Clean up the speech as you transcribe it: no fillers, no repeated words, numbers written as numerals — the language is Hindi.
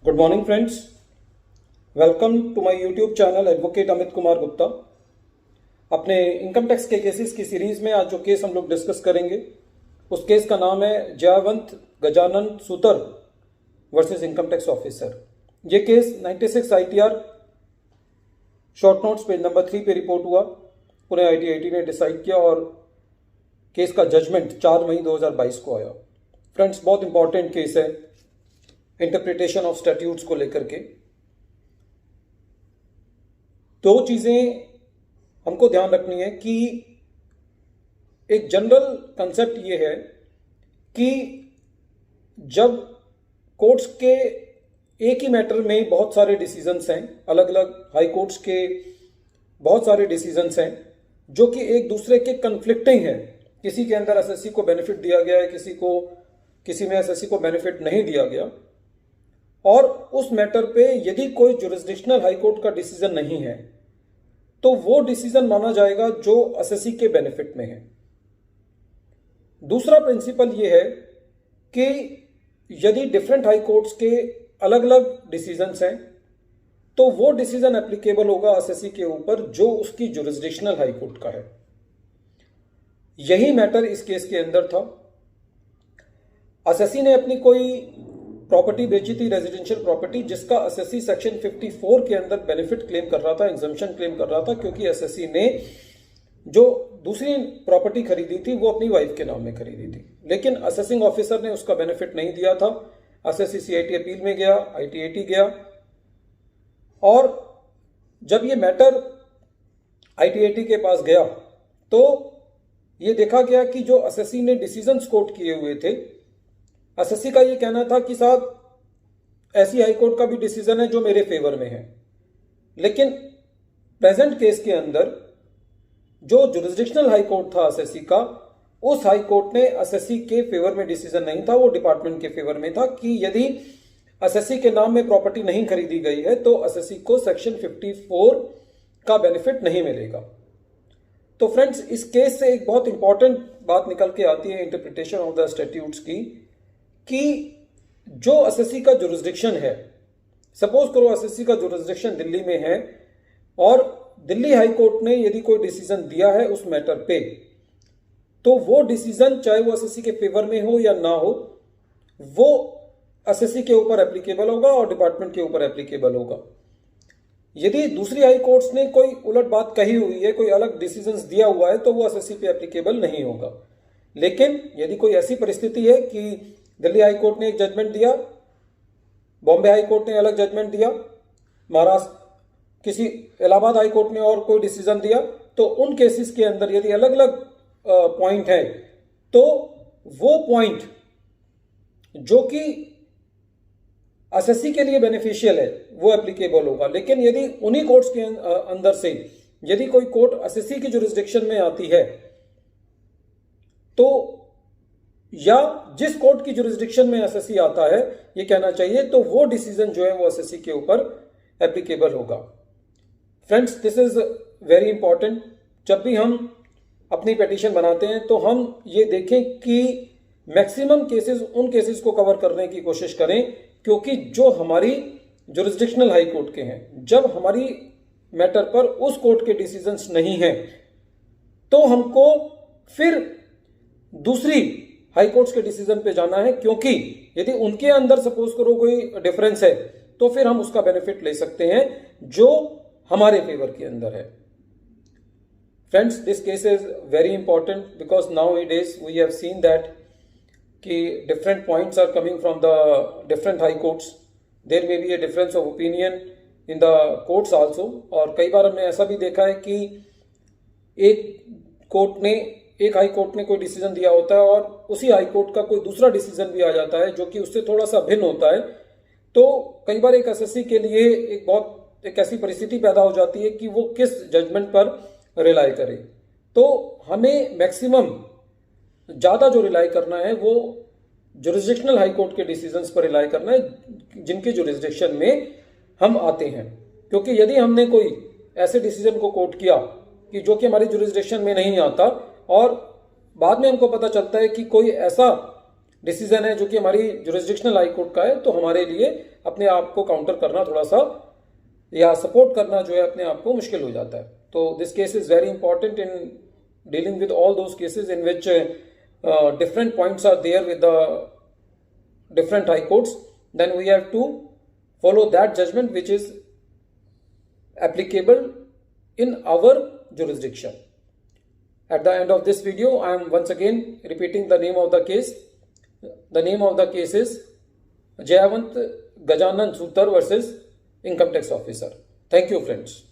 Good morning friends, welcome to my YouTube channel advocate Amit Kumar Gupta. अपने इनकम टैक्स के केसेस की सीरीज में आज जो केस हम लोग डिस्कस करेंगे उस केस का नाम है Jaywant Gajanan Sutar versus income tax officer. ये case 96 ITR short notes page number 3 पे रिपोर्ट हुआ। पुणे ITAT ने डिसाइड किया और केस का जजमेंट 4 मई 2022 को आया। फ्रेंड्स, बहुत इंपॉर्टेंट केस है इंटरप्रिटेशन ऑफ स्टैट्यूट्स को लेकर के। दो चीजें हमको ध्यान रखनी है कि एक जनरल कंसेप्ट ये है कि जब कोर्ट्स के एक ही मैटर में बहुत सारे डिसीजंस हैं, अलग अलग हाई कोर्ट्स के बहुत सारे डिसीजंस हैं जो कि एक दूसरे के कन्फ्लिक्टिंग है। किसी के अंदर एसएससी को बेनिफिट दिया गया है, किसी में एसएससी को बेनिफिट नहीं दिया गया, और उस मैटर पे यदि कोई जुरिस्डिक्शनल हाई कोर्ट का डिसीजन नहीं है तो वो डिसीजन माना जाएगा जो एसएससी के बेनिफिट में है। दूसरा प्रिंसिपल ये है कि यदि डिफरेंट हाई कोर्ट्स के अलग अलग डिसीजंस हैं तो वो डिसीजन एप्लीकेबल होगा एसएससी के ऊपर जो उसकी जुरिस्डिक्शनल हाई कोर्ट का है। यही मैटर इस केस के अंदर था। एसएससी ने अपनी कोई प्रॉपर्टी बेची थी, रेजिडेंशियल प्रॉपर्टी, जिसका एसएससी सेक्शन 54 के अंदर बेनिफिट क्लेम कर रहा था, एग्जम्पशन क्लेम कर रहा था, क्योंकि एसएससी ने जो दूसरी प्रॉपर्टी खरीदी थी वो अपनी वाइफ के नाम में खरीदी थी, लेकिन असेसिंग ऑफिसर ने उसका बेनिफिट नहीं दिया था। एसएससी सीआईटी अपील में गया, आईटीएटी गया, और जब ये मैटर आईटीएटी के पास गया तो ये देखा गया कि जो एसएससी ने डिसीजंस कोट किए हुए थे, एसएससी का ये कहना था कि साहब ऐसी हाईकोर्ट का भी डिसीजन है जो मेरे फेवर में है, लेकिन प्रेजेंट केस के अंदर जो जुरिस्डिक्शनल हाईकोर्ट था एसएससी का, उस हाईकोर्ट ने एसएससी के फेवर में डिसीजन नहीं था, वो डिपार्टमेंट के फेवर में था कि यदि एसएससी के नाम में प्रॉपर्टी नहीं खरीदी गई है तो एसएससी को सेक्शन 54 का बेनिफिट नहीं मिलेगा। तो फ्रेंड्स, इस केस से एक बहुत इंपॉर्टेंट बात निकल के आती है इंटरप्रिटेशन ऑफ द स्टैट्यूट्स की, कि जो एसएससी का जुरिस्डिक्शन है, सपोज करो एसएससी का जुरिस्डिक्शन दिल्ली में है और दिल्ली हाई कोर्ट ने यदि कोई डिसीजन दिया है उस मैटर पे, तो वो डिसीजन चाहे वो एसएससी के फेवर में हो या ना हो, वो एसएससी के ऊपर एप्लीकेबल होगा और डिपार्टमेंट के ऊपर एप्लीकेबल होगा। यदि दूसरी हाई कोर्ट्स ने कोई उलट बात कही हुई है, कोई अलग डिसीजन दिया हुआ है, तो वो एसएससी पे एप्लीकेबल नहीं होगा। लेकिन यदि कोई ऐसी परिस्थिति है कि दिल्ली हाई कोर्ट ने एक जजमेंट दिया, बॉम्बे हाई कोर्ट ने अलग जजमेंट दिया, महाराष्ट्र किसी इलाहाबाद हाई कोर्ट ने और कोई डिसीजन दिया, तो उन केसेस के अंदर यदि अलग अलग पॉइंट है तो वो पॉइंट जो कि एसएससी के लिए बेनिफिशियल है वो एप्लीकेबल होगा। लेकिन यदि उन्हीं कोर्ट्स के अंदर से यदि कोई कोर्ट एसएससी की जुरिस्डिक्शन में आती है, तो या जिस कोर्ट की जुरिस्डिक्शन में एसएससी आता है, ये कहना चाहिए, तो वो डिसीजन जो है वो एसएससी के ऊपर एप्लीकेबल होगा। Friends, this is very important. जब भी हम अपनी पिटीशन बनाते हैं तो हम ये देखें कि मैक्सिमम केसेस उन केसेस को कवर करने की कोशिश करें क्योंकि जो हमारी जुरिस्डिक्शनल हाई कोर्ट के हैं, जब हमारी मैटर पर उस कोर्ट के डिसीजंस नहीं हैं तो हमको फिर दूसरी हाई कोर्ट्स के डिसीजन पे जाना है, क्योंकि यदि उनके अंदर सपोज करो कोई डिफरेंस है तो फिर हम उसका बेनिफिट ले सकते हैं जो हमारे फेवर के अंदर है। Friends, this case is very important because now it is we have seen that कि different points are coming from the different high courts, there may be a difference of opinion in the courts also. और कई बार हमने ऐसा भी देखा है कि एक हाई कोर्ट ने कोई डिसीजन दिया होता है और उसी हाई कोर्ट का कोई दूसरा डिसीजन भी आ जाता है जो कि उससे थोड़ा सा भिन्न होता है, तो कई बार एक एसएससी के लिए एक ऐसी परिस्थिति पैदा हो जाती है कि वो किस जजमेंट पर रिलाई करे। तो हमें मैक्सिमम ज्यादा जो रिलाई करना है वो जुरिस्डिक्शनल हाई कोर्ट के डिसीजंस पर रिलाई करना है जिनके जुरिस्डिक्शन में हम आते हैं, क्योंकि यदि हमने कोई ऐसे डिसीजन को कोट किया कि जो कि हमारी जुरिस्डिक्शन में नहीं आता और बाद में हमको पता चलता है कि कोई ऐसा डिसीजन है जो कि हमारी जुरिस्डिक्शनल हाई कोर्ट का है, तो हमारे लिए अपने आप को काउंटर करना थोड़ा सा या सपोर्ट करना जो है अपने आप को मुश्किल हो जाता है. तो this case is very important in dealing with all those cases in which different points are there with the different high courts. Then we have to follow that judgment which is applicable in our jurisdiction. At the end of this video, I am once again repeating the name of the case. The name of the case is Jayavant Gajanan Sutar versus Income Tax Officer. Thank you, friends.